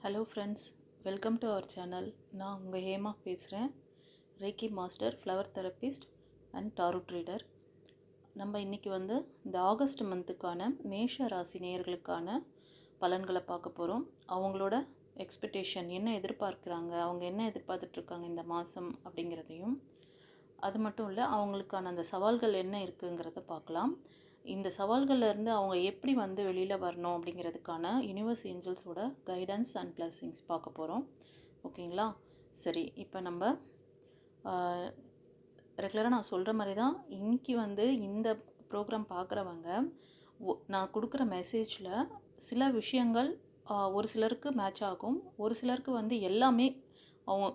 Hello friends, welcome to our channel. நான் உங்கள் ஹேமா பேசுகிறேன். Reiki master, flower therapist and tarot reader. நம்ம இன்றைக்கி இந்த ஆகஸ்ட் மந்த்துக்கான மேஷ ராசி நேயர்களுக்கான பலன்களை பார்க்க போகிறோம். அவங்களோட எக்ஸ்பெக்டேஷன் என்ன எதிர்பார்க்குறாங்க, அவங்க என்ன எதிர்பார்த்துட்ருக்காங்க இந்த மாதம் அப்படிங்கிறதையும், அது மட்டும் இல்லை அவங்களுக்கான அந்த சவால்கள் என்ன இருக்குங்கிறத பார்க்கலாம். இந்த சவால்கள்லேருந்து அவங்க எப்படி வெளியில் வரணும் அப்படிங்கிறதுக்கான யூனிவர்ஸ் ஏஞ்சல்ஸோட கைடன்ஸ் அண்ட் பிளஸிங்ஸ் பார்க்க போகிறோம். ஓகேங்களா? சரி, இப்போ நம்ம ரெகுலராக நான் சொல்கிற மாதிரி தான் இன்றைக்கி இந்த ப்ரோக்ராம் பார்க்குறவங்க நான் கொடுக்குற மெசேஜில் சில விஷயங்கள் ஒரு சிலருக்கு மேட்ச் ஆகும், ஒரு சிலருக்கு எல்லாமே அவங்க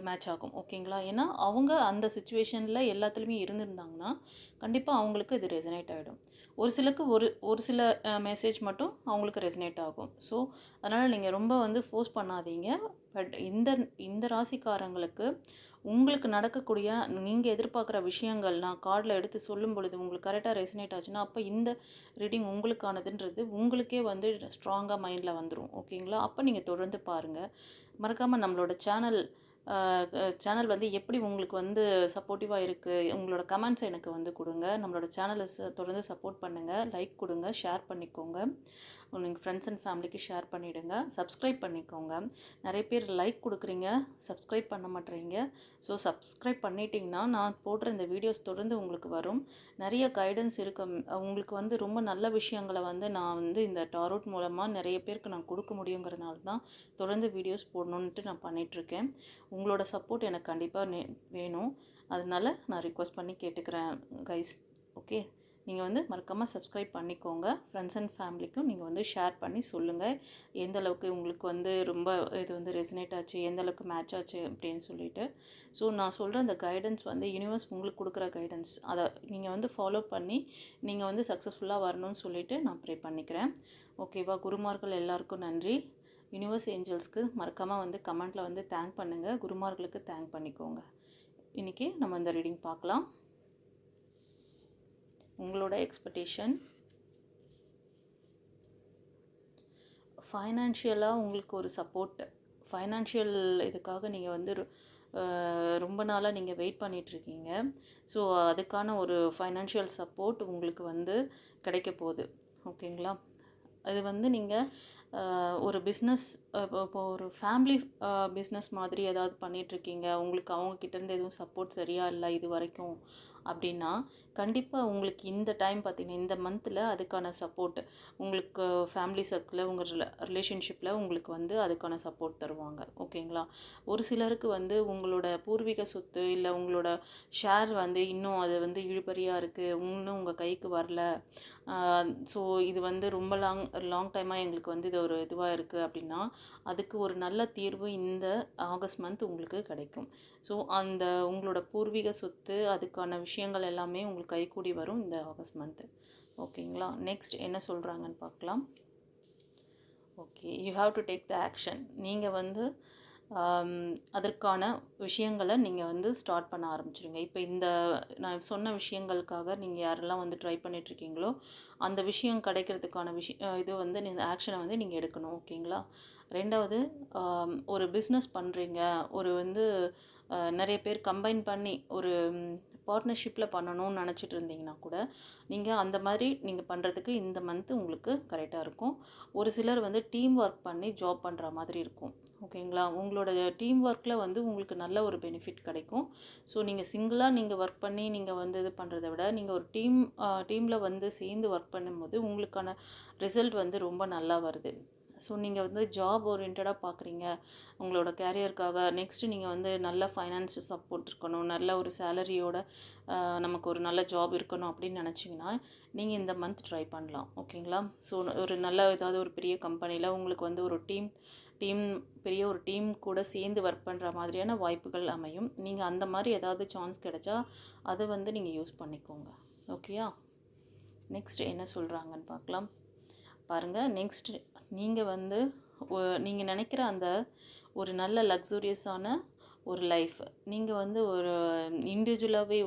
மேட்ச் ஆகும். ஓகேங்களா? ஏன்னா அவங்க அந்த சுச்சுவேஷனில் எல்லாத்துலேயுமே இருந்திருந்தாங்கன்னா கண்டிப்பாக அவங்களுக்கு இது ரெசனேட் ஆகிடும். ஒரு சிலருக்கு ஒரு சில மெசேஜ் மட்டும் அவங்களுக்கு ரெசனேட் ஆகும். ஸோ அதனால் நீங்கள் ரொம்ப ஃபோர்ஸ் பண்ணாதீங்க. பட் இந்த ராசிக்காரங்களுக்கு உங்களுக்கு நடக்கக்கூடிய நீங்கள் எதிர்பார்க்குற விஷயங்கள் நான் கார்டில் எடுத்து சொல்லும் பொழுது உங்களுக்கு கரெக்டாக ரெசனேட் ஆச்சுன்னா அப்போ இந்த ரீடிங் உங்களுக்கானதுன்றது உங்களுக்கே ஸ்ட்ராங்காக மைண்டில் வந்துடும். ஓகேங்களா? அப்போ நீங்கள் தொடர்ந்து பாருங்கள். மறக்காமல் நம்மளோட சேனல் எப்படி உங்களுக்கு சப்போர்ட்டிவாக இருக்குது, உங்களோட கமெண்ட்ஸை எனக்கு கொடுங்க. நம்மளோட சேனலை தொடர்ந்து சப்போர்ட் பண்ணுங்கள், லைக் கொடுங்க, ஷேர் பண்ணிக்கோங்க, நீங்கள் ஃப்ரெண்ட்ஸ் அண்ட் ஃபேமிலிக்கு ஷேர் பண்ணிவிடுங்க, சப்ஸ்கிரைப் பண்ணிக்கோங்க. நிறைய பேர் லைக் கொடுக்குறீங்க, சப்ஸ்கிரைப் பண்ண மாட்டேறீங்க. ஸோ சப்ஸ்கிரைப் பண்ணிட்டீங்கன்னா நான் போடுற இந்த வீடியோஸ் தொடர்ந்து உங்களுக்கு வரும். நிறைய கைடன்ஸ் இருக்கு உங்களுக்கு ரொம்ப நல்ல விஷயங்களை நான் இந்த டாரோட் மூலமாக நிறைய பேருக்கு நான் கொடுக்க முடியுங்கிறதுனால தான் தொடர்ந்து வீடியோஸ் போடணுன்ட்டு நான் பண்ணிகிட்ருக்கேன். உங்களோட சப்போர்ட் எனக்கு கண்டிப்பாக வேணும். அதனால் நான் ரிக்வெஸ்ட் பண்ணி கேட்டுக்கிறேன் கைஸ். ஓகே, நீங்கள் மறக்காமல் சப்ஸ்கிரைப் பண்ணிக்கோங்க. ஃப்ரெண்ட்ஸ் அண்ட் ஃபேமிலிக்கும் நீங்கள் ஷேர் பண்ணி சொல்லுங்கள் எந்த அளவுக்கு உங்களுக்கு ரொம்ப இது ரெசனேட் ஆச்சு, எந்த அளவுக்கு மேட்ச் ஆச்சு அப்படின்னு சொல்லிட்டு. ஸோ நான் சொல்கிற அந்த கைடன்ஸ் யூனிவர்ஸ் உங்களுக்கு கொடுக்குற கைடன்ஸ், அதை நீங்கள் ஃபாலோ பண்ணி நீங்கள் சக்ஸஸ்ஃபுல்லாக வரணும்னு சொல்லிவிட்டு நான் ப்ரே பண்ணிக்கிறேன். ஓகேவா? குருமார்கள் எல்லாருக்கும் நன்றி. யூனிவர்ஸ் ஏஞ்சல்ஸ்க்கு மறக்காமல் கமெண்ட்டில் தேங்க் பண்ணுங்கள், குருமார்களுக்கு தேங்க் பண்ணிக்கோங்க. இன்றைக்கி நம்ம இந்த ரீடிங் பார்க்கலாம். உங்களோட எக்ஸ்பெக்டேஷன் ஃபைனான்ஷியலாக உங்களுக்கு ஒரு சப்போர்ட், ஃபைனான்ஷியல் இதுக்காக நீங்கள் ரொம்ப நாளாக நீங்கள் வெயிட் பண்ணிகிட்ருக்கீங்க. ஸோ அதுக்கான ஒரு ஃபைனான்ஷியல் சப்போர்ட் உங்களுக்கு கிடைக்க போகுது. ஓகேங்களா? அது நீங்கள் ஒரு பிஸ்னஸ், இப்போ ஒரு ஃபேமிலி பிஸ்னஸ் மாதிரி ஏதாவது பண்ணிகிட்ருக்கீங்க, உங்களுக்கு அவங்கக்கிட்டேருந்து எதுவும் சப்போர்ட் சரியாக இல்லை இது வரைக்கும் அப்படின்னா கண்டிப்பாக உங்களுக்கு இந்த டைம் பார்த்திங்கன்னா இந்த மந்தில் அதுக்கான சப்போர்ட் உங்களுக்கு ஃபேமிலி சர்க்கிளில் உங்கள் ரிலேஷன்ஷிப்பில் உங்களுக்கு அதுக்கான சப்போர்ட் தருவாங்க. ஓகேங்களா? ஒரு சிலருக்கு உங்களோட பூர்வீக சொத்து இல்லை உங்களோட ஷேர் இன்னும் அது இழுபறியாக இருக்குது, இன்னும் உங்கள் கைக்கு வரல. ஸோ இது ரொம்ப லாங் டைமாக எங்களுக்கு இது ஒரு இதுவாக இருக்குது அப்படின்னா அதுக்கு ஒரு நல்ல தீர்வு இந்த ஆகஸ்ட் மந்த் உங்களுக்கு கிடைக்கும். ஸோ அந்த உங்களோட பூர்வீக சொத்து அதுக்கான விஷயங்கள் எல்லாமே உங்களுக்கு கைக்கூடி வரும் இந்த ஆகஸ்ட் மந்த்து. ஓகேங்களா? நெக்ஸ்ட் என்ன சொல்கிறாங்கன்னு பார்க்கலாம். Okay, you have to take the action. நீங்கள் அதற்கான விஷயங்களை நீங்கள் ஸ்டார்ட் பண்ண ஆரம்பிச்சிடுங்க. இப்போ இந்த நான் சொன்ன விஷயங்களுக்காக நீங்கள் யாரெல்லாம் ட்ரை பண்ணிகிட்ருக்கீங்களோ அந்த விஷயம் கிடைக்கிறதுக்கான இது நீங்கள் ஆக்ஷனை நீங்கள் எடுக்கணும். ஓகேங்களா? ரெண்டாவது, ஒரு பிஸ்னஸ் பண்ணுறீங்க, ஒரு நிறைய பேர் கம்பைன் பண்ணி ஒரு பார்ட்னர்ஷிப்பில் பண்ணணும்னு நினச்சிட்டு இருந்தீங்கன்னா கூட நீங்கள் அந்த மாதிரி நீங்கள் பண்ணுறதுக்கு இந்த மந்த்து உங்களுக்கு கரெக்டாக இருக்கும். ஒரு சிலர் டீம் ஒர்க் பண்ணி ஜாப் பண்ணுற மாதிரி இருக்கும். ஓகேங்களா? உங்களோட டீம் ஒர்க்கில் உங்களுக்கு நல்ல ஒரு பெனிஃபிட் கிடைக்கும். ஸோ நீங்கள் சிங்கிளாக நீங்கள் ஒர்க் பண்ணி நீங்கள் இது பண்ணுறத விட நீங்கள் ஒரு டீமில் சேர்ந்து ஒர்க் பண்ணும்போது உங்களுக்கான ரிசல்ட் ரொம்ப நல்லா வருது. ஸோ நீங்கள் ஜாப் ஓரியன்டாக பார்க்குறீங்க உங்களோட கேரியருக்காக. நெக்ஸ்ட்டு நீங்கள் நல்ல ஃபைனான்ஸ் சப்போர்ட் இருக்கணும், நல்ல ஒரு சேலரியோட நமக்கு ஒரு நல்ல ஜாப் இருக்கணும் அப்படின்னு நினச்சிங்கன்னா நீங்கள் இந்த மந்த் ட்ரை பண்ணலாம். ஓகேங்களா? ஸோ ஒரு நல்ல ஏதாவது ஒரு பெரிய கம்பெனியில் உங்களுக்கு ஒரு பெரிய ஒரு டீம் கூட சேர்ந்து ஒர்க் பண்ணுற மாதிரியான வாய்ப்புகள் அமையும். நீங்கள் அந்த மாதிரி ஏதாவது சான்ஸ் கிடைச்சா அதை நீங்கள் யூஸ் பண்ணிக்கோங்க. ஓகேயா? நெக்ஸ்ட் என்ன சொல்கிறாங்கன்னு பார்க்கலாம். பாருங்கள், நெக்ஸ்ட் நீங்கள் நீங்கள் நினைக்கிற அந்த ஒரு நல்ல லக்ஸூரியஸான ஒரு லைஃப் நீங்கள் ஒரு இண்டிவிஜுவலாகவே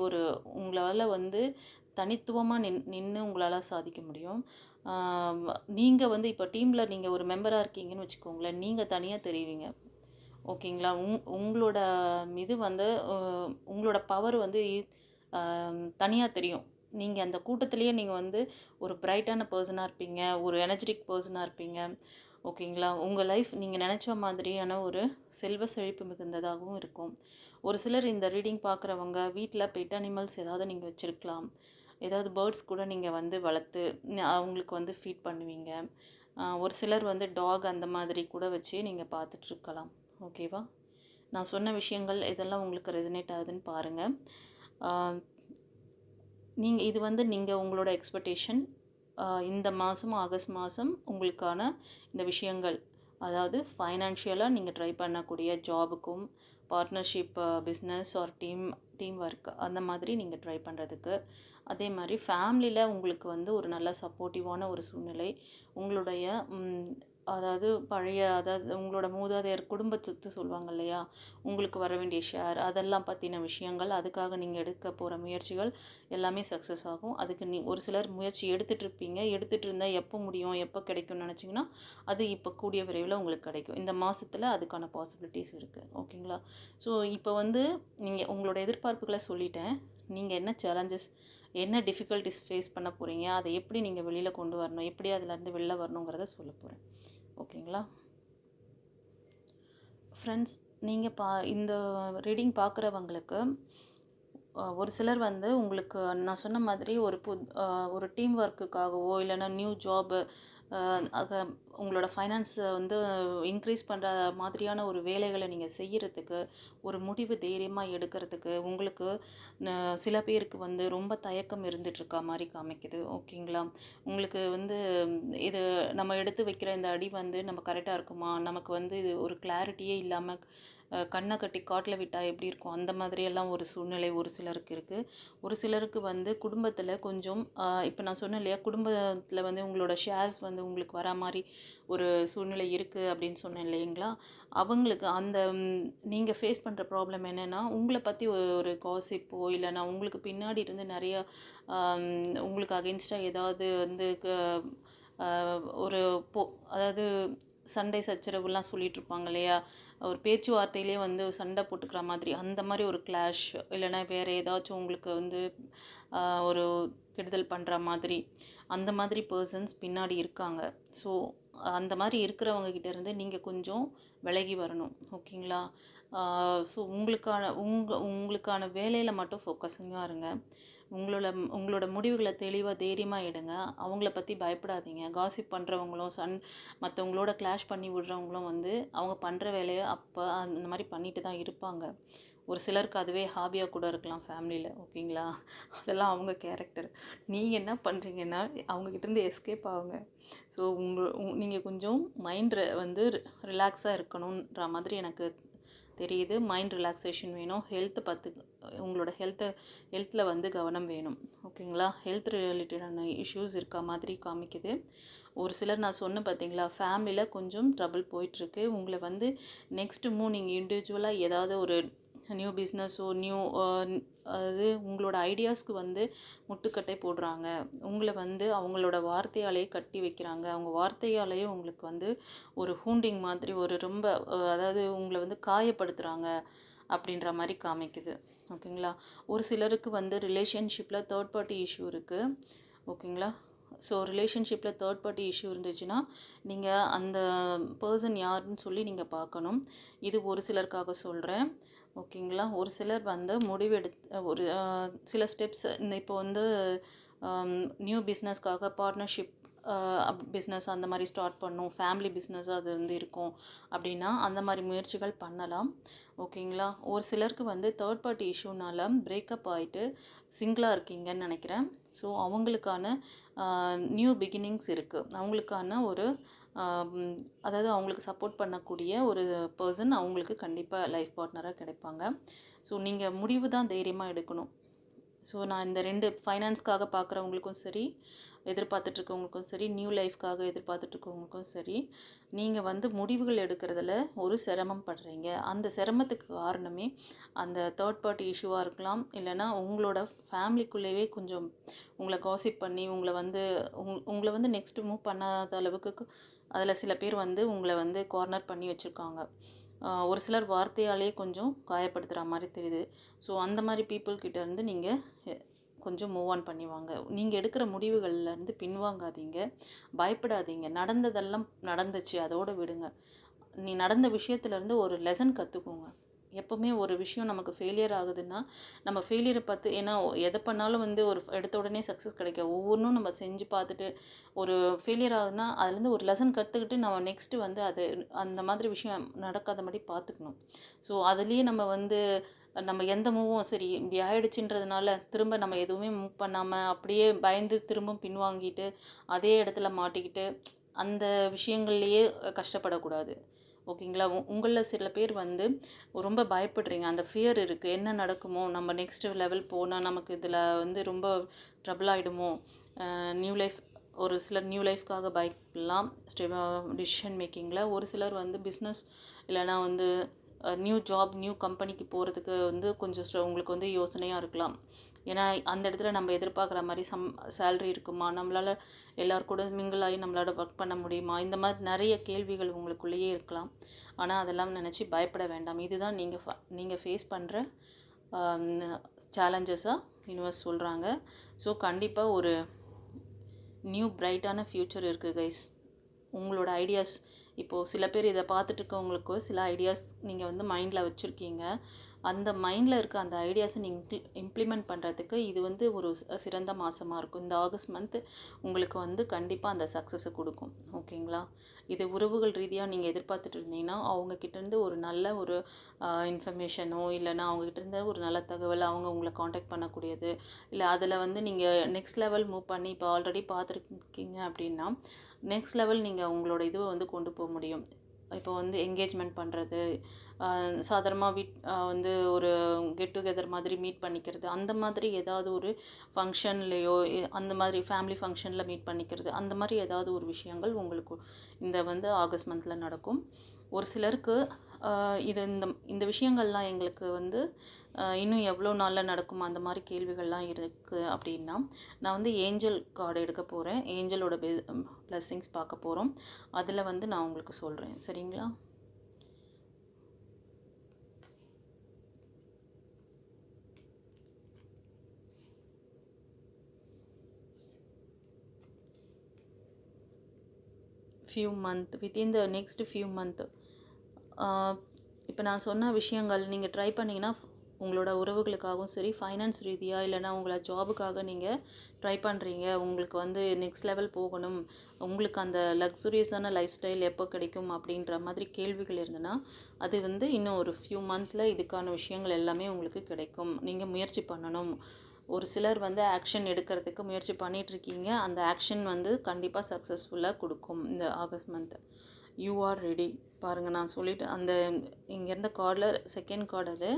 உங்களால் தனித்துவமாக நின்று உங்களால் சாதிக்க முடியும். நீங்கள் வந்து இப்போ டீமில் நீங்கள் ஒரு மெம்பராக இருக்கீங்கன்னு வச்சுக்கோங்களேன், நீங்கள் தனியாக தெரிவிங்க. ஓகேங்களா? உங்களோட இது வந்து உங்களோட பவர் வந்து தனியாக தெரியும். நீங்கள் அந்த கூட்டத்திலேயே நீங்கள் வந்து ஒரு பிரைட்டான பர்சனாக இருப்பீங்க, ஒரு எனர்ஜெட்டிக் பர்சனாக இருப்பீங்க. ஓகேங்களா? உங்கள் லைஃப் நீங்கள் நினச்ச மாதிரியான ஒரு செல்வ செழிப்பு மிகுந்ததாகவும் இருக்கும். ஒரு சிலர் இந்த ரீடிங் பார்க்குறவங்க வீட்டில் பெட் அனிமல்ஸ் ஏதாவது நீங்கள் வச்சுருக்கலாம். ஏதாவது பேர்ட்ஸ் கூட நீங்கள் வந்து வளர்த்து அவங்களுக்கு வந்து ஃபீட் பண்ணுவீங்க. ஒரு சிலர் வந்து டாக் அந்த மாதிரி கூட வச்சு நீங்கள் பார்த்துட்ருக்கலாம். ஓகேவா? நான் சொன்ன விஷயங்கள் இதெல்லாம் உங்களுக்கு ரெசனேட் ஆகுதுன்னு பாருங்கள். இது வந்து நீங்கள் உங்களோட எக்ஸ்பெக்டேஷன் இந்த மாதம் ஆகஸ்ட் மாதம் உங்களுக்கான இந்த விஷயங்கள், அதாவது ஃபைனான்ஷியலாக நீங்கள் ட்ரை பண்ணக்கூடிய ஜாபுக்கும், partnership, business or teamwork அந்த மாதிரி நீங்கள் ட்ரை பண்ணுறதுக்கு, அதே மாதிரி ஃபேமிலியில் உங்களுக்கு வந்து ஒரு நல்ல சப்போர்ட்டிவான ஒரு சூழ்நிலை, உங்களுடைய அதாவது உங்களோட மூதாதையர் குடும்ப சொத்து சொல்லுவாங்க இல்லையா, உங்களுக்கு வர வேண்டிய ஷேர் அதெல்லாம் பற்றின விஷயங்கள், அதுக்காக நீங்கள் எடுக்க போகிற முயற்சிகள் எல்லாமே சக்ஸஸ் ஆகும். அதுக்கு ஒரு சிலர் முயற்சி எடுத்துகிட்ருப்பீங்க, எடுத்துகிட்டு இருந்தால் எப்போ முடியும், எப்போ கிடைக்கும்னு நினச்சிங்கன்னா அது இப்போ கூடிய விரைவில் உங்களுக்கு கிடைக்கும். இந்த மாதத்தில் அதுக்கான பாசிபிலிட்டிஸ் இருக்குது. ஓகேங்களா? ஸோ இப்போ வந்து நீங்கள் உங்களோட எதிர்பார்ப்புகளை சொல்லிட்டேன். நீங்கள் என்ன சேலஞ்சஸ், என்ன டிஃபிகல்ட்டிஸ் ஃபேஸ் பண்ண போகிறீங்க, அதை எப்படி நீங்கள் வெளியில் கொண்டு வரணும், எப்படி அதிலேருந்து வெளில வரணுங்கிறத சொல்ல போகிறேன். ஓகேங்களா ஃப்ரெண்ட்ஸ்? நீங்கள் இந்த ரீடிங் பார்க்குறவங்களுக்கு ஒரு சிலர் வந்து உங்களுக்கு நான் சொன்ன மாதிரி ஒரு டீம் ஒர்க்குக்காகவோ இல்லைன்னா நியூ ஜாபு உங்களோட ஃபைனான்ஸை வந்து இன்க்ரீஸ் பண்ணுற மாதிரியான ஒரு வேலைகளை நீங்கள் செய்கிறதுக்கு, ஒரு முடிவு தைரியமாக எடுக்கிறதுக்கு உங்களுக்கு சில பேருக்கு வந்து ரொம்ப தயக்கம் இருந்துகிட்ருக்கா மாதிரி காமிக்குது. ஓகேங்களா? உங்களுக்கு வந்து இது நம்ம எடுத்து வைக்கிற இந்த அடி வந்து நம்ம கரெக்டாக இருக்குமா, நமக்கு வந்து இது ஒரு கிளாரிட்டியே இல்லாமல் கண்ணை கட்டி காட்டில் விட்டால் எப்படி இருக்கும், அந்த மாதிரியெல்லாம் ஒரு சூழ்நிலை ஒரு சிலருக்கு இருக்குது. ஒரு சிலருக்கு வந்து குடும்பத்தில் கொஞ்சம் இப்போ நான் சொன்னேன் இல்லையா, குடும்பத்தில் வந்து உங்களோட ஷேர்ஸ் வந்து உங்களுக்கு வரா மாதிரி ஒரு சூழ்நிலை இருக்குது அப்படின்னு சொன்னேன் இல்லைங்களா, அவங்களுக்கு அந்த நீங்கள் ஃபேஸ் பண்ணுற ப்ராப்ளம் என்னென்னா, உங்களை பற்றி ஒரு காசிப்போ இல்லைன்னா உங்களுக்கு பின்னாடி இருந்து நிறைய உங்களுக்கு அகென்ஸ்டாக ஏதாவது வந்து ஒரு அதாவது சண்டை சச்சரவுலாம் சொல்லிகிட்ருப்பாங்க இல்லையா, ஒரு பேச்சுவார்த்தையிலே வந்து சண்டை போட்டுக்கிற மாதிரி, அந்த மாதிரி ஒரு கிளாஷ் இல்லைன்னா வேறு ஏதாச்சும் உங்களுக்கு வந்து ஒரு கெடுதல் பண்ணுற மாதிரி, அந்த மாதிரி பர்சன்ஸ் பின்னாடி இருக்காங்க. ஸோ அந்த மாதிரி இருக்கிறவங்க கிட்டேருந்து நீங்கள் கொஞ்சம் விலகி வரணும். ஓகேங்களா? ஸோ உங்களுக்கான வேலையில் மட்டும் ஃபோக்கஸிங்காக இருங்க. உங்களோட முடிவுகளை தெளிவாக தைரியமாக எடுங்க. அவங்கள பற்றி பயப்படாதீங்க. காசிப் பண்ணுறவங்களும் மற்றவங்களோட கிளாஷ் பண்ணி விடுறவங்களும் வந்து அவங்க பண்ணுற வேலையை அப்போ அந்த மாதிரி பண்ணிட்டு தான் இருப்பாங்க. ஒரு சிலருக்கு அதுவே ஹாபியாக கூட இருக்கலாம் ஃபேமிலியில். ஓகேங்களா? அதெல்லாம் அவங்க கேரக்டர். நீங்கள் என்ன பண்ணுறீங்கன்னா அவங்கக்கிட்டேருந்து எஸ்கேப் ஆகுங்க. ஸோ நீங்கள் கொஞ்சம் மைண்ட் வந்து ரிலாக்ஸாக இருக்கணுன்ற மாதிரி எனக்கு தெரியுது. மைண்ட் ரிலாக்ஸேஷன் வேணும். உங்களோட ஹெல்த்தில் வந்து கவனம் வேணும். ஓகேங்களா? ஹெல்த் ரிலேட்டடான இஷ்யூஸ் இருக்க மாதிரி காமிக்குது. ஒரு சிலர் நான் சொன்னேன் பார்த்தீங்களா, ஃபேமிலியில் கொஞ்சம் ட்ரபிள் போயிட்டுருக்கு. உங்களை வந்து நெக்ஸ்ட்டு நீங்கள் இண்டிவிஜுவலாக ஏதாவது ஒரு நியூ பிஸ்னஸோ அதாவது உங்களோட ஐடியாஸ்க்கு வந்து முட்டுக்கட்டை போடுறாங்க. உங்களை வந்து அவங்களோட வார்த்தையாலேயே கட்டி வைக்கிறாங்க. அவங்க வார்த்தையாலேயே உங்களுக்கு வந்து ஒரு ஹூண்டிங் மாதிரி ஒரு ரொம்ப அதாவது உங்களை வந்து காயப்படுத்துகிறாங்க அப்படின்ற மாதிரி காமிக்குது. ஓகேங்களா? ஒரு சிலருக்கு வந்து ரிலேஷன்ஷிப்பில் தேர்ட் பார்ட்டி இஷ்யூ இருக்குது. ஓகேங்களா? ஸோ ரிலேஷன்ஷிப்பில் தேர்ட் பார்ட்டி இஷ்யூ இருந்துச்சுன்னா நீங்கள் அந்த பர்சன் யாருன்னு சொல்லி நீங்கள் பார்க்கணும். இது ஒரு சிலருக்காக சொல்கிறேன். ஓகேங்களா? ஒரு சிலர் வந்து ஒரு சில ஸ்டெப்ஸ் இப்போ வந்து நியூ பிஸ்னஸ்க்காக பார்ட்னர்ஷிப் பிஸ்னஸ் அந்த மாதிரி ஸ்டார்ட் பண்ணணும், ஃபேமிலி பிஸ்னஸ் அது வந்து இருக்கும் அப்படின்னா அந்த மாதிரி முயற்சிகள் பண்ணலாம். ஓகேங்களா? ஒரு சிலருக்கு வந்து தேர்ட் பார்ட்டி இஷ்யூனால் பிரேக்கப் ஆகிட்டு சிங்கிளாக இருக்கீங்கன்னு நினைக்கிறேன். ஸோ அவங்களுக்கான நியூ பிகினிங்ஸ் இருக்குது. அவங்களுக்கான ஒரு அதாவது அவங்களுக்கு சப்போர்ட் பண்ணக்கூடிய ஒரு பர்சன் அவங்களுக்கு கண்டிப்பாக லைஃப் பார்ட்னராக கிடைப்பாங்க. ஸோ நீங்கள் முடிவு தான் தைரியமாக எடுக்கணும். ஸோ நான் இந்த 2 ஃபைனான்ஸ்க்காக பார்க்குறவங்களுக்கும் சரி, எதிர்பார்த்துட்ருக்கவங்களுக்கும் சரி, நியூ லைஃப்க்காக எதிர்பார்த்துட்ருக்கவங்களுக்கும் சரி, நீங்கள் வந்து முடிவுகள் எடுக்கிறதுல ஒரு சிரமம் படுறீங்க. அந்த சிரமத்துக்கு காரணமே அந்த தேர்ட் பார்ட்டி இஷ்யூவாக இருக்கலாம். இல்லைன்னா உங்களோட ஃபேமிலிக்குள்ளேயே கொஞ்சம் உங்களை காசிப் பண்ணி உங்களை வந்து நெக்ஸ்ட்டு மூவ் பண்ணாத அளவுக்கு அதில் சில பேர் வந்து உங்களை வந்து கார்னர் பண்ணி வச்சுருக்காங்க. ஒரு சிலர் வார்த்தையாலேயே கொஞ்சம் காயப்படுத்துகிற மாதிரி தெரியுது. ஸோ அந்த மாதிரி பீப்புள்கிட்ட இருந்து நீங்கள் கொஞ்சம் மூவ் ஆன் பண்ணிவாங்க. நீங்கள் எடுக்கிற முடிவுகள்லேருந்து பின்வாங்காதீங்க, பயப்படாதீங்க. நடந்ததெல்லாம் நடந்துச்சு, அதோடு விடுங்க. நடந்த விஷயத்துலேருந்து ஒரு லெசன் கற்றுக்கோங்க. எப்போவுமே ஒரு விஷயம் நமக்கு ஃபெயிலியர் ஆகுதுன்னா, நம்ம ஃபெயிலியரை பார்த்து ஏன்னா எதை பண்ணாலும் வந்து ஒரு எடுத்த உடனே சக்ஸஸ் கிடைக்காது. ஒவ்வொன்றும் நம்ம செஞ்சு பார்த்துட்டு ஒரு ஃபெயிலியர் ஆகுதுன்னா, அதுலேருந்து ஒரு லெசன் கற்றுக்கிட்டு நம்ம நெக்ஸ்ட்டு வந்து அது அந்த மாதிரி விஷயம் நடக்காத மாதிரி பார்த்துக்கணும். ஸோ அதுலேயே நம்ம எந்த மூவும் சரி இப்படி ஆயிடுச்சுன்றதுனால திரும்ப நம்ம எதுவுமே மூவ் பண்ணாமல் அப்படியே பயந்து திரும்ப பின்வாங்கிட்டு அதே இடத்துல மாட்டிக்கிட்டு அந்த விஷயங்கள்லேயே கஷ்டப்படக்கூடாது. ஓகேங்களா? உங்களில் சில பேர் வந்து ரொம்ப பயப்படுறீங்க. அந்த ஃபியர் இருக்குது. என்ன நடக்குமோ, நம்ம நெக்ஸ்ட் லெவல் போனால் நமக்கு இதில் வந்து ரொம்ப ட்ரபிள் ஆகிடுமோ, நியூ லைஃப் ஒரு சிலர் நியூ லைஃப்காக பயப்படலாம். டிசிஷன் மேக்கிங்கில் ஒரு சிலர் வந்து பிஸ்னஸ் இல்லைனா வந்து நியூ ஜாப் நியூ கம்பெனிக்கு போகிறதுக்கு வந்து கொஞ்சம் உங்களுக்கு வந்து யோசனையாக இருக்கலாம். ஏன்னா அந்த இடத்துல நம்ம எதிர்பார்க்குற மாதிரி சேல்ரி இருக்குமா, நம்மளால் எல்லாருக்கூட மிங்கிள் ஆகி நம்மளால் ஒர்க் பண்ண முடியுமா, இந்த மாதிரி நிறைய கேள்விகள் உங்களுக்குள்ளேயே இருக்கலாம். ஆனால் அதெல்லாம் நினச்சி பயப்பட வேண்டாம். இதுதான் நீங்கள் ஃபேஸ் பண்ணுற சேலஞ்சஸாக யூனிவர்ஸ் சொல்கிறாங்க. ஸோ கண்டிப்பாக ஒரு நியூ பிரைட்டான ஃப்யூச்சர் இருக்குது கைஸ். உங்களோட ஐடியாஸ் இப்போது சில பேர் இதை பார்த்துட்டு இருக்கவங்களுக்கு சில ஐடியாஸ் நீங்கள் வந்து மைண்டில் வச்சுருக்கீங்க. அந்த மைண்டில் இருக்க அந்த ஐடியாஸை நீங்கள் இம்ப்ளிமெண்ட் பண்ணுறதுக்கு இது வந்து ஒரு சிறந்த மாதமாக இருக்கும். இந்த ஆகஸ்ட் மந்த் உங்களுக்கு வந்து கண்டிப்பாக அந்த சக்ஸஸை கொடுக்கும். ஓகேங்களா? இது உறவுகள் ரீதியாக நீங்கள் எதிர்பார்த்துட்டு இருந்தீங்கன்னா அவங்கக்கிட்டேருந்து ஒரு நல்ல ஒரு இன்ஃபர்மேஷனோ இல்லைன்னா அவங்கக்கிட்டேருந்து ஒரு நல்ல தகவல் அவங்க உங்களை காண்டாக்ட் பண்ணக்கூடியது, இல்லை அதில் வந்து நீங்கள் நெக்ஸ்ட் லெவல் மூவ் பண்ணி இப்போ ஆல்ரெடி பார்த்துருக்கீங்க அப்படின்னா நெக்ஸ்ட் லெவல் நீங்கள் உங்களோட இதுவை வந்து கொண்டு போக முடியும். இப்போ வந்து என்கேஜ்மெண்ட் பண்ணுறது, சாதாரணமாக வந்து ஒரு கெட் டுகெதர் மாதிரி மீட் பண்ணிக்கிறது, அந்த மாதிரி ஏதாவது ஒரு ஃபங்க்ஷன்லேயோ அந்த மாதிரி ஃபேமிலி ஃபங்க்ஷனில் மீட் பண்ணிக்கிறது, அந்த மாதிரி ஏதாவது ஒரு விஷயங்கள் உங்களுக்கு இந்த வந்து ஆகஸ்ட் மந்தில் நடக்கும். ஒரு சிலருக்கு இந்த விஷயங்கள்லாம் எங்களுக்கு வந்து இன்னும் எவ்வளோ நாளில் நடக்கும் அந்த மாதிரி கேள்விகள்லாம் இருக்குது அப்படின்னா, நான் வந்து ஏஞ்சல் கார்டு எடுக்க போகிறேன். ஏஞ்சலோட பிளெஸ்ஸிங்ஸ் பார்க்க போகிறோம். அதில் வந்து நான் உங்களுக்கு சொல்கிறேன். சரிங்களா? Within the next few month இப்போ நான் சொன்ன விஷயங்கள் நீங்கள் ட்ரை பண்ணிங்கன்னா உங்களோட உறவுகளுக்காகவும் சரி, ஃபைனான்ஸ் ரீதியாக இல்லைனா உங்களை ஜாபுக்காக நீங்கள் ட்ரை பண்ணுறீங்க, உங்களுக்கு வந்து நெக்ஸ்ட் லெவல் போகணும், உங்களுக்கு அந்த லக்ஸுரியஸான லைஃப் ஸ்டைல் எப்போ கிடைக்கும் அப்படின்ற மாதிரி கேள்விகள் இருந்ததுன்னா அது வந்து இன்னும் ஒரு ஃபியூ மந்தில் இதுக்கான விஷயங்கள் எல்லாமே உங்களுக்கு கிடைக்கும். நீங்கள் முயற்சி பண்ணணும். ஒரு சிலர் வந்து ஆக்ஷன் எடுக்கிறதுக்கு முயற்சி பண்ணிகிட்ருக்கீங்க. அந்த ஆக்ஷன் வந்து கண்டிப்பாக சக்ஸஸ்ஃபுல்லாக கொடுக்கும் இந்த August month. You are ready. பாருங்கள், நான் சொல்லிவிட்டு அந்த இங்கே இருந்த கார்டில் செகண்ட் கார்டு அது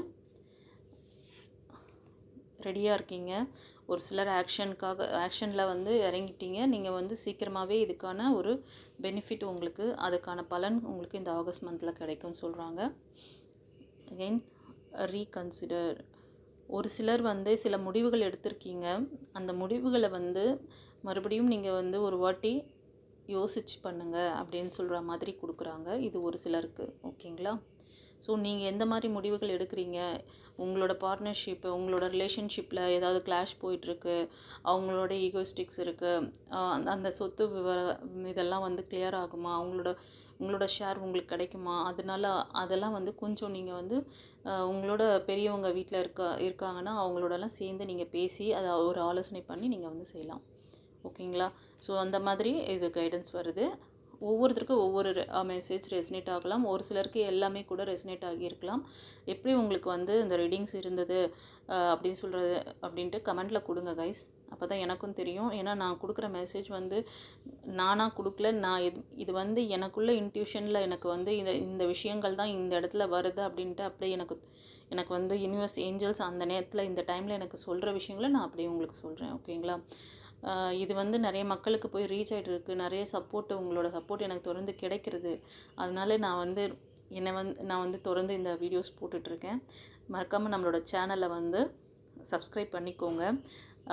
ரெடியாக இருக்கீங்க. ஒரு சிலர் ஆக்ஷனில் வந்து இறங்கிட்டீங்க. நீங்கள் வந்து சீக்கிரமாகவே இதுக்கான ஒரு பெனிஃபிட் உங்களுக்கு, அதுக்கான பலன் உங்களுக்கு இந்த ஆகஸ்ட் மந்தில் கிடைக்கும்னு சொல்கிறாங்க. Again reconsider. ஒரு சிலர் வந்து சில முடிவுகள் எடுத்திருக்கீங்க. அந்த முடிவுகளை வந்து மறுபடியும் நீங்கள் வந்து ஒரு வாட்டி யோசிச்சு பண்ணுங்கள் அப்படின்னு சொல்கிற மாதிரி கொடுக்குறாங்க. இது ஒரு சிலருக்கு. ஓகேங்களா? ஸோ நீங்கள் எந்த மாதிரி முடிவுகள் எடுக்கிறீங்க, உங்களோட பார்ட்னர்ஷிப்பு, உங்களோட ரிலேஷன்ஷிப்பில் ஏதாவது கிளாஷ் போயிட்டுருக்கு, அவங்களோட ஈகோஸ்டிக்ஸ் இருக்குது, அந்த சொத்து இதெல்லாம் வந்து கிளியர் ஆகுமா, உங்களோட ஷேர் உங்களுக்கு கிடைக்குமா, அதெல்லாம் வந்து கொஞ்சம் நீங்கள் வந்து உங்களோட பெரியவங்க வீட்டில் இருக்காங்கன்னா அவங்களோடலாம் சேர்ந்து நீங்கள் பேசி அதை ஒரு ஆலோசனை பண்ணி நீங்கள் வந்து செய்யலாம். ஓகேங்களா? ஸோ அந்த மாதிரி இது கைடன்ஸ் வருது. ஒவ்வொருத்தருக்கும் ஒவ்வொரு மெசேஜ் ரெசனேட் ஆகலாம். ஒரு சிலருக்கு எல்லாமே கூட ரெசனேட் ஆகியிருக்கலாம். எப்படி உங்களுக்கு வந்து இந்த ரீடிங்ஸ் இருந்தது அப்படின்ட்டு கமெண்ட்டில் கொடுங்க கைஸ். அப்போ தான் எனக்கும் தெரியும். ஏன்னா நான் கொடுக்குற மெசேஜ் வந்து நானாக கொடுக்கல. இது வந்து எனக்குள்ள இன்ட்யூஷனில் எனக்கு வந்து இந்த விஷயங்கள் தான் இந்த இடத்துல வருது அப்படின்ட்டு அப்படியே எனக்கு வந்து யூனிவர்ஸ் ஏஞ்சல்ஸ் அந்த நேரத்தில் இந்த டைமில் எனக்கு சொல்கிற விஷயங்களை நான் அப்படியே உங்களுக்கு சொல்கிறேன். ஓகேங்களா? இது வந்து நிறைய மக்களுக்கு போய் ரீச் ஆகிட்டு இருக்குது. நிறைய சப்போர்ட்டு, உங்களோட சப்போர்ட் எனக்கு தொடர்ந்து கிடைக்கிறது. அதனால நான் வந்து தொடர்ந்து இந்த வீடியோஸ் போட்டுட்ருக்கேன். மறக்காமல் நம்மளோட சேனலை வந்து சப்ஸ்கிரைப் பண்ணிக்கோங்க.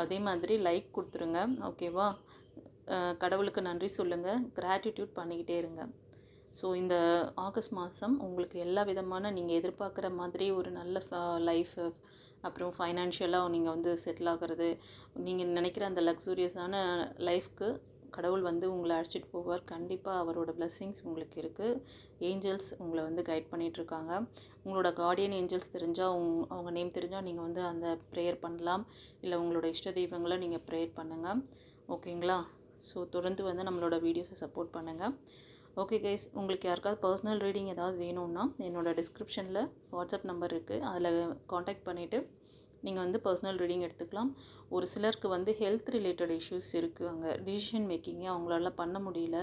அதே மாதிரி லைக் கொடுத்துருங்க. ஓகேவா? கடவுளுக்கு நன்றி சொல்லுங்கள். கிராட்டிடியூட் பண்ணிக்கிட்டே இருங்க. ஸோ இந்த ஆகஸ்ட் மாதம் உங்களுக்கு எல்லா விதமான நீங்கள் எதிர்பார்க்குற மாதிரி ஒரு நல்ல லைஃபு, அப்புறம் ஃபைனான்ஷியலாக நீங்கள் வந்து செட்டில் ஆகிறது, நீங்கள் நினைக்கிற அந்த லக்ஸூரியஸான லைஃப்க்கு கடவுள் வந்து உங்களை அழைச்சிட்டு போவார். கண்டிப்பாக அவரோட பிளெஸ்ஸிங்ஸ் உங்களுக்கு இருக்குது. ஏஞ்சல்ஸ் உங்களை வந்து கைட் பண்ணிகிட்ருக்காங்க. உங்களோட கார்டியன் ஏஞ்சல்ஸ் தெரிஞ்சால், அவங்க நேம் தெரிஞ்சால் நீங்கள் வந்து அந்த ப்ரேயர் பண்ணலாம். இல்லை உங்களோட இஷ்ட தெய்வங்களை நீங்கள் ப்ரேயர் பண்ணுங்கள். ஓகேங்களா? ஸோ தொடர்ந்து வந்து நம்மளோட வீடியோஸை சப்போர்ட் பண்ணுங்கள். ஓகே கைஸ், உங்களுக்கு யாருக்காவது பர்சனல் ரீடிங் ஏதாவது வேணும்னா என்னோடய டிஸ்கிரிப்ஷனில் வாட்ஸ்அப் நம்பர் இருக்குது. அதில் காண்டாக்ட் பண்ணிவிட்டு நீங்கள் வந்து பர்சனல் ரீடிங் எடுத்துக்கலாம். ஒரு சிலருக்கு வந்து ஹெல்த் ரிலேட்டட் இஷ்யூஸ் இருக்குது. அங்கே டிசிஷன் மேக்கிங்கே அவங்களால பண்ண முடியல.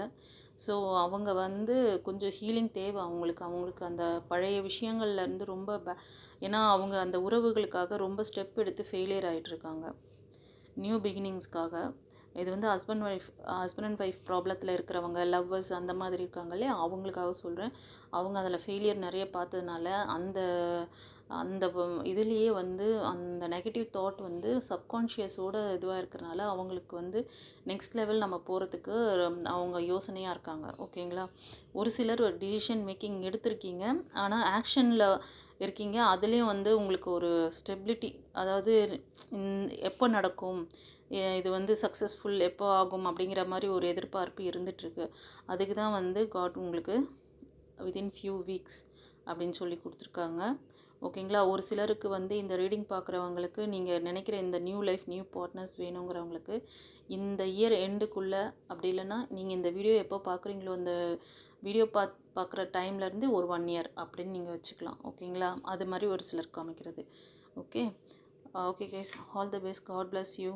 ஸோ அவங்க வந்து கொஞ்சம் ஹீலிங் தேவை அவங்களுக்கு அந்த பழைய விஷயங்கள்லேருந்து ரொம்ப ஏன்னா அவங்க அந்த உறவுகளுக்காக ரொம்ப ஸ்டெப் எடுத்து ஃபெயிலியர் ஆகிட்டுருக்காங்க நியூ பிகினிங்ஸ்க்காக. இது வந்து ஹஸ்பண்ட் அண்ட் ஒய்ஃப் ப்ராப்ளத்தில் இருக்கிறவங்க, லவ்வர்ஸ் அந்த மாதிரி இருக்காங்க இல்லையா, அவங்களுக்காக சொல்கிறேன். அவங்க அதில் ஃபெயிலியர் நிறைய பார்த்ததுனால அந்த அந்த இதுலேயே வந்து அந்த நெகட்டிவ் தாட் வந்து சப்கான்ஷியஸோடு இதுவாக இருக்கிறனால அவங்களுக்கு வந்து நெக்ஸ்ட் லெவல் நம்ம போகிறதுக்கு அவங்க யோசனையாக இருக்காங்க. ஓகேங்களா? ஒரு சிலர் ஒரு டிசிஷன் மேக்கிங் எடுத்திருக்கீங்க, ஆனால் ஆக்ஷனில் இருக்கீங்க. அதுலேயும் வந்து உங்களுக்கு ஒரு ஸ்டெபிலிட்டி, அதாவது எப்போ நடக்கும், இது வந்து சக்ஸஸ்ஃபுல் எப்போ ஆகும் அப்படிங்கிற மாதிரி ஒரு எதிர்பார்ப்பு இருந்துகிட்ருக்கு. அதுக்கு தான் வந்து காட் உங்களுக்கு வித்தின் ஃபியூ வீக்ஸ் அப்படின்னு சொல்லி கொடுத்துருக்காங்க. ஓகேங்களா? ஒரு சிலருக்கு வந்து இந்த ரீடிங் பார்க்குறவங்களுக்கு நீங்கள் நினைக்கிற இந்த நியூ லைஃப், நியூ பார்ட்னர்ஸ் வேணுங்கிறவங்களுக்கு இந்த இயர் எண்டுக்குள்ளே, அப்படி இல்லைன்னா நீங்கள் இந்த வீடியோ எப்போ பார்க்குறீங்களோ அந்த வீடியோ பார்க்குற டைம்லேருந்து ஒரு 1 இயர் அப்படின்னு நீங்கள் வச்சுக்கலாம். ஓகேங்களா? அது மாதிரி ஒரு சிலர் காமிக்கிறது. Okay guys, all the best. God bless you.